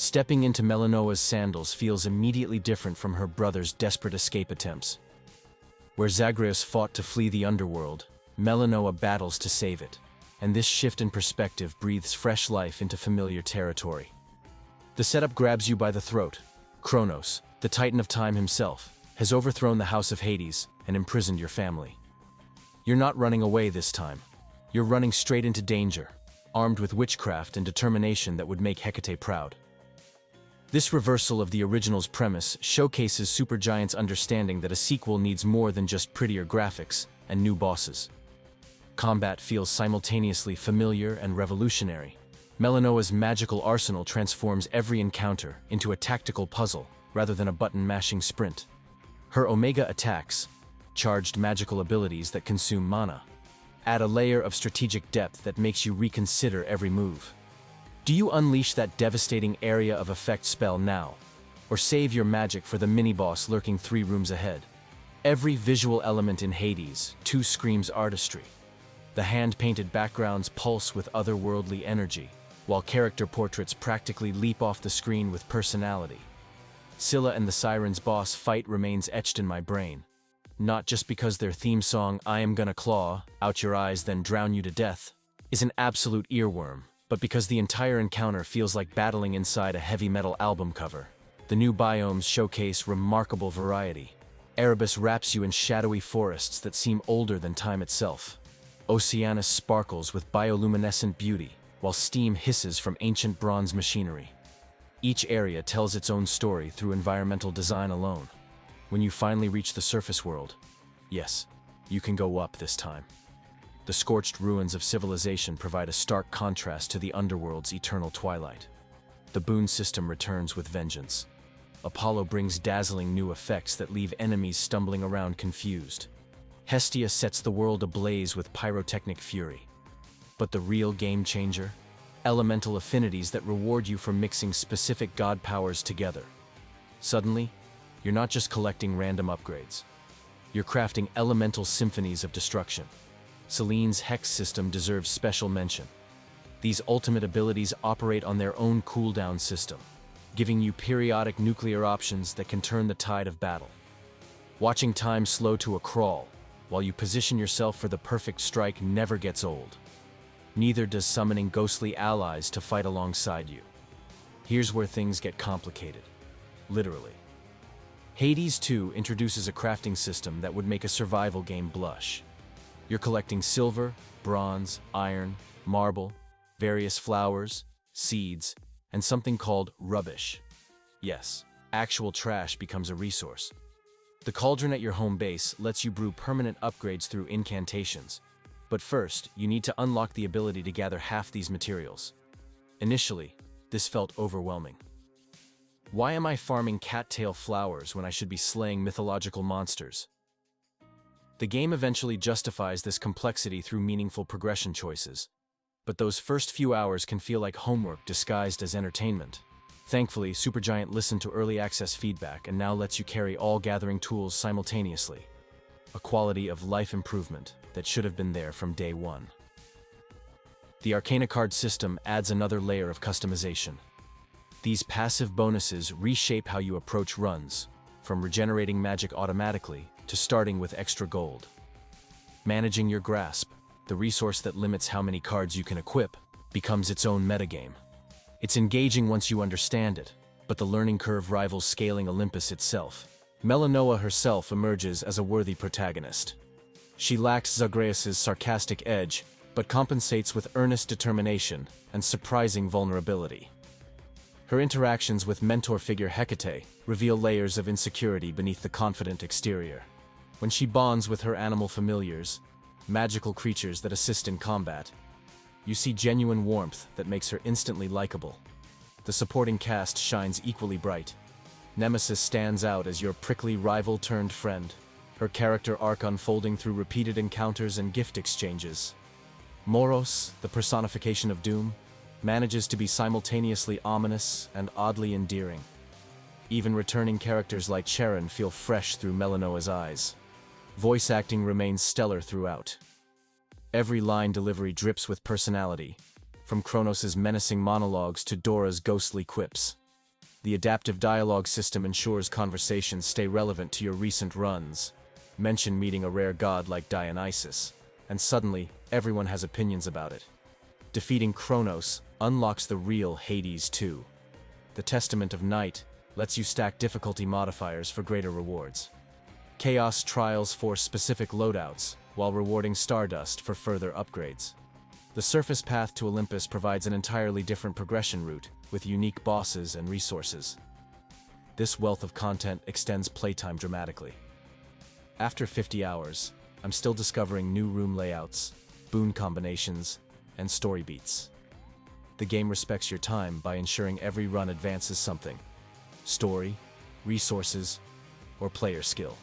Stepping into Melinoë's sandals feels immediately different from her brother's desperate escape attempts. Where Zagreus fought to flee the underworld, Melinoë battles to save it, and this shift in perspective breathes fresh life into familiar territory. The setup grabs you by the throat. Kronos, the Titan of Time himself, has overthrown the House of Hades and imprisoned your family. You're not running away this time. You're running straight into danger, armed with witchcraft and determination that would make Hecate proud. This reversal of the original's premise showcases Supergiant's understanding that a sequel needs more than just prettier graphics and new bosses. Combat feels simultaneously familiar and revolutionary. Melinoë's magical arsenal transforms every encounter into a tactical puzzle rather than a button-mashing sprint. Her Omega attacks, charged magical abilities that consume mana, add a layer of strategic depth that makes you reconsider every move. Do you unleash that devastating area of effect spell now, or save your magic for the mini-boss lurking 3 rooms ahead? Every visual element in Hades too screams artistry. The hand-painted backgrounds pulse with otherworldly energy, while character portraits practically leap off the screen with personality. Scylla and the Siren's boss fight remains etched in my brain, not just because their theme song, "I am gonna claw out your eyes then drown you to death," is an absolute earworm, but because the entire encounter feels like battling inside a heavy metal album cover. The new biomes showcase remarkable variety. Erebus wraps you in shadowy forests that seem older than time itself. Oceanus sparkles with bioluminescent beauty, while steam hisses from ancient bronze machinery. Each area tells its own story through environmental design alone. When you finally reach the surface world, yes, you can go up this time. The scorched ruins of civilization provide a stark contrast to the underworld's eternal twilight. The boon system returns with vengeance. Apollo brings dazzling new effects that leave enemies stumbling around confused. Hestia sets the world ablaze with pyrotechnic fury. But the real game changer? Elemental affinities that reward you for mixing specific god powers together. Suddenly, you're not just collecting random upgrades. You're crafting elemental symphonies of destruction. Selene's Hex system deserves special mention. These ultimate abilities operate on their own cooldown system, giving you periodic nuclear options that can turn the tide of battle. Watching time slow to a crawl, while you position yourself for the perfect strike never gets old. Neither does summoning ghostly allies to fight alongside you. Here's where things get complicated. Literally. Hades 2 introduces a crafting system that would make a survival game blush. You're collecting silver, bronze, iron, marble, various flowers, seeds, and something called rubbish. Yes, actual trash becomes a resource. The cauldron at your home base lets you brew permanent upgrades through incantations. But first, you need to unlock the ability to gather half these materials. Initially, this felt overwhelming. Why am I farming cattail flowers when I should be slaying mythological monsters? The game eventually justifies this complexity through meaningful progression choices. But those first few hours can feel like homework disguised as entertainment. Thankfully, Supergiant listened to early access feedback and now lets you carry all gathering tools simultaneously. A quality of life improvement that should have been there from day one. The Arcana card system adds another layer of customization. These passive bonuses reshape how you approach runs, from regenerating magic automatically to starting with extra gold. Managing your grasp, the resource that limits how many cards you can equip, becomes its own metagame. It's engaging once you understand it, but the learning curve rivals scaling Olympus itself. Melinoë herself emerges as a worthy protagonist. She lacks Zagreus' sarcastic edge, but compensates with earnest determination and surprising vulnerability. Her interactions with mentor figure Hecate reveal layers of insecurity beneath the confident exterior. When she bonds with her animal familiars, magical creatures that assist in combat, you see genuine warmth that makes her instantly likable. The supporting cast shines equally bright. Nemesis stands out as your prickly rival-turned-friend, her character arc unfolding through repeated encounters and gift exchanges. Moros, the personification of doom, manages to be simultaneously ominous and oddly endearing. Even returning characters like Charon feel fresh through Melinoë's eyes. Voice acting remains stellar throughout. Every line delivery drips with personality, from Kronos' menacing monologues to Dora's ghostly quips. The adaptive dialogue system ensures conversations stay relevant to your recent runs. Mention meeting a rare god like Dionysus, and suddenly, everyone has opinions about it. Defeating Kronos unlocks the real Hades 2. The Testament of Night lets you stack difficulty modifiers for greater rewards. Chaos Trials force specific loadouts, while rewarding Stardust for further upgrades. The surface path to Olympus provides an entirely different progression route, with unique bosses and resources. This wealth of content extends playtime dramatically. After 50 hours, I'm still discovering new room layouts, boon combinations, and story beats. The game respects your time by ensuring every run advances something: story, resources, or player skill.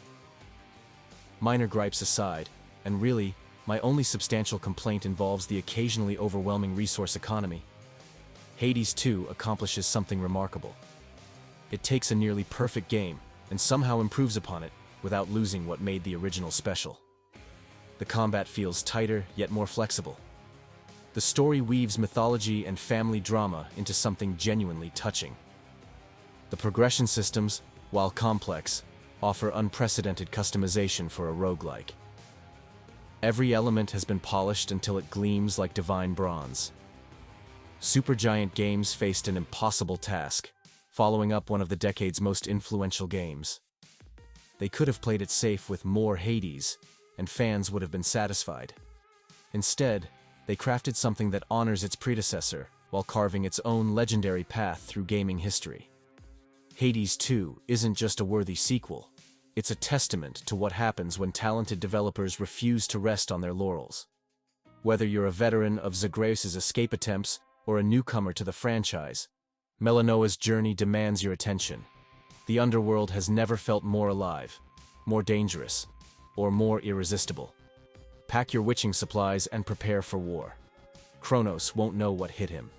Minor gripes aside, and really, my only substantial complaint involves the occasionally overwhelming resource economy. Hades 2 accomplishes something remarkable. It takes a nearly perfect game and somehow improves upon it without losing what made the original special. The combat feels tighter yet more flexible. The story weaves mythology and family drama into something genuinely touching. The progression systems, while complex, offer unprecedented customization for a roguelike. Every element has been polished until it gleams like divine bronze. Supergiant Games faced an impossible task, following up one of the decade's most influential games. They could have played it safe with more Hades, and fans would have been satisfied. Instead, they crafted something that honors its predecessor, while carving its own legendary path through gaming history. Hades 2 isn't just a worthy sequel, it's a testament to what happens when talented developers refuse to rest on their laurels. Whether you're a veteran of Zagreus' escape attempts or a newcomer to the franchise, Melinoë's journey demands your attention. The underworld has never felt more alive, more dangerous, or more irresistible. Pack your witching supplies and prepare for war. Kronos won't know what hit him.